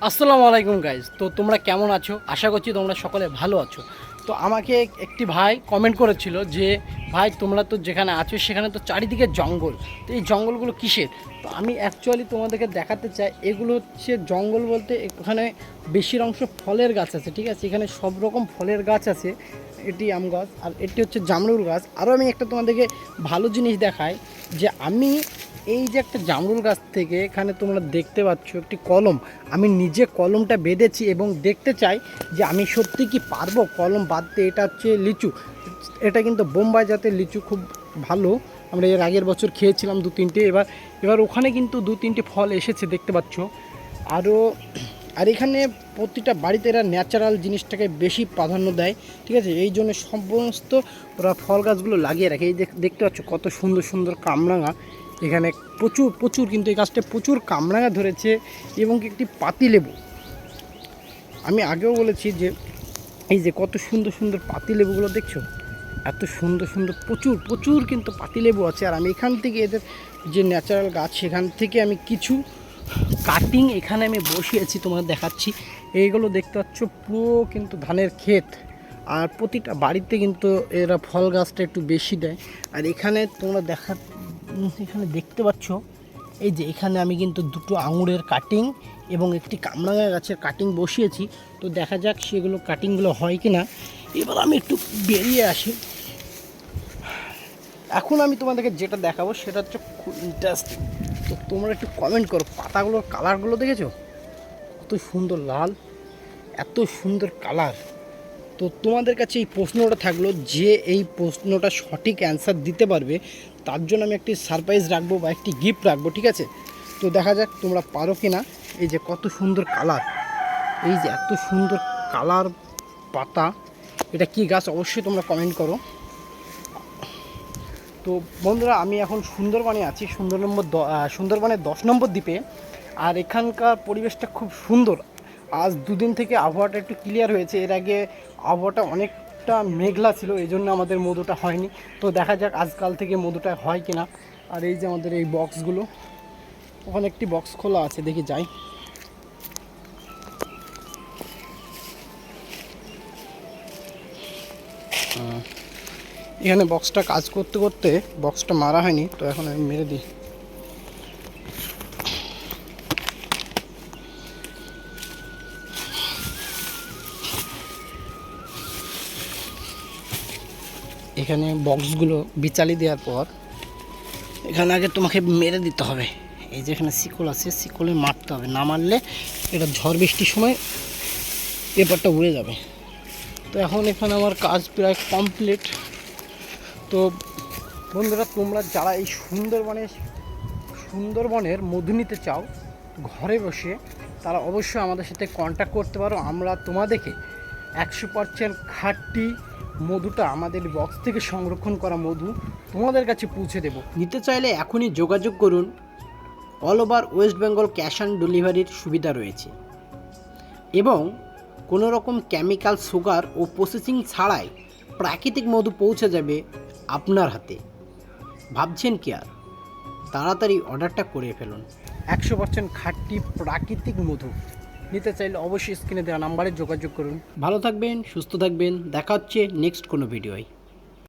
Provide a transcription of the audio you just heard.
আসসালামু আলাইকুম গাইজ। তো তোমরা কেমন আছো? আশা করছি তোমরা সকলে ভালো আছো। তো আমাকে একটি ভাই কমেন্ট করেছিল যে ভাই তোমরা তো যেখানে আছো সেখানে তো চারিদিকে জঙ্গল, তো এই জঙ্গলগুলো কিসের? তো আমি অ্যাকচুয়ালি তোমাদেরকে দেখাতে চাই, এগুলো হচ্ছে জঙ্গল বলতে এখানে বেশির অংশ ফলের গাছ আছে, ঠিক আছে? এখানে সব রকম ফলের গাছ আছে। এটি আম গাছ আর এটি হচ্ছে জামরুল গাছ। আরও আমি একটা তোমাদেরকে ভালো জিনিস দেখাই, যে আমি এই যে একটা জামরুল গাছ থেকে এখানে তোমরা দেখতে পাচ্ছ একটি কলম, আমি নিজে কলমটা বেঁধেছি এবং দেখতে চাই যে আমি সত্যি কি পারবো কলম বাঁধতে। এটা হচ্ছে লিচু, এটা কিন্তু বোম্বাই জাতের লিচু, খুব ভালো। আমরা এর আগের বছর খেয়েছিলাম দু তিনটে, এবার ওখানে কিন্তু দু তিনটে ফল এসেছে দেখতে পাচ্ছ। আরও আর এখানে প্রতিটা বাড়িতে এরা ন্যাচারাল জিনিসটাকে বেশি প্রাধান্য দেয়, ঠিক আছে? এই জন্য সমস্ত ওরা ফল গাছগুলো লাগিয়ে রাখে। এই দেখতে পাচ্ছ কত সুন্দর সুন্দর কামরাঙা, এখানে প্রচুর প্রচুর কিন্তু এই গাছটা প্রচুর কামরাঙা ধরেছে। এবং একটি পাতিলেবু, আমি আগেও বলেছি যে এই যে কত সুন্দর সুন্দর পাতিলেবুগুলো দেখছো, এত সুন্দর সুন্দর প্রচুর প্রচুর কিন্তু পাতিলেবু আছে। আর আমি এখান থেকে এদের যে ন্যাচারাল গাছ সেখান থেকে আমি কিছু কাটিং এখানে আমি বসিয়েছি, তোমাদের দেখাচ্ছি। এইগুলো দেখতে পাচ্ছ পুরো কিন্তু ধানের ক্ষেত, আর প্রতিটা বাড়িতে কিন্তু এরা ফল গাছটা একটু বেশি দেয়। আর এখানে তোমরা এখানে দেখতে পাচ্ছ এই যে এখানে আমি কিন্তু দুটো আঙুরের কাটিং এবং একটি কামরাঙা গাছের কাটিং বসিয়েছি। তো দেখা যাক সেগুলো কাটিংগুলো হয় কি না। এবার আমি একটু বেরিয়ে আসি। এখন আমি তোমাদেরকে যেটা দেখাবো সেটা হচ্ছে খুব ইন্টারেস্টিং। তো তোমরা একটু কমেন্ট করো, পাতাগুলোর কালারগুলো দেখেছো কত সুন্দর লাল, এত সুন্দর কালার। তো তোমাদের কাছে এই প্রশ্নটা থাকলো, যে এই প্রশ্নটা সঠিক অ্যান্সার দিতে পারবে তার জন্য আমি একটি সারপ্রাইজ রাখবো বা একটি গিফট রাখবো, ঠিক আছে? তো দেখা যাক তোমরা পারো কি না। এই যে কত সুন্দর কালার, এই যে এত সুন্দর কালার পাতা, এটা কি গাছ অবশ্যই তোমরা কমেন্ট করো। তো বন্ধুরা, আমি এখন সুন্দরবনে আছি, সুন্দরবনের 10 নম্বর দ্বীপে। আর এখানকার পরিবেশটা খুব সুন্দর। আজ দুদিন থেকে আবহাওয়াটা একটু ক্লিয়ার হয়েছে, এর আগে আবহাওয়াটা অনেকটা মেঘলা ছিল, এই জন্য আমাদের মধুটা হয়নি। তো দেখা যাক আজকাল থেকে মধুটা হয় কি না। আর এই যে আমাদের এই বক্সগুলো, ওখানে একটি বক্স খোলা আছে, দেখি যাই। এখানে বক্সটা কাজ করতে করতে বক্সটা মারা হয়নি, তো এখন আমি মেরে দিই। এখানে বক্সগুলো বিচালি দেওয়ার পর এখানে আগে তোমাকে মেরে দিতে হবে। এই যে এখানে শিকল আছে, শিকলে মারতে হবে, না মারলে এটা ঝড় বৃষ্টির সময় পেপারটা উড়ে যাবে। তো এখন এখানে আমার কাজ প্রায় কমপ্লিট। তো বন্ধুরা, তোমরা যারা এই সুন্দরবনের মধু নিতে চাও ঘরে বসে, তারা অবশ্যই আমাদের সাথে কন্ট্যাক্ট করতে পারো। আমরা তোমাদেরকে 100% খাঁটি মধুটা আমাদের বক্স থেকে সংরক্ষণ করা মধু তোমাদের কাছে পৌঁছে দেব। নিতে চাইলে এখনই যোগাযোগ করুন। All over West Bengal cash on ডেলিভারির সুবিধা রয়েছে এবং কোনো রকম কেমিক্যাল, সুগার ও প্রসেসিং ছাড়াই প্রাকৃতিক মধু পৌঁছে যাবে আপনার হাতে। ভাবছেন কি আর, তাড়াতাড়ি অর্ডারটা করে ফেলুন। 100% খাঁটি প্রাকৃতিক মধু নিতে চাইলে অবশ্যই স্ক্রিনে দেওয়া নাম্বারে যোগাযোগ করুন। ভালো থাকবেন, সুস্থ থাকবেন, দেখা হচ্ছে নেক্সট কোনো ভিডিওয়।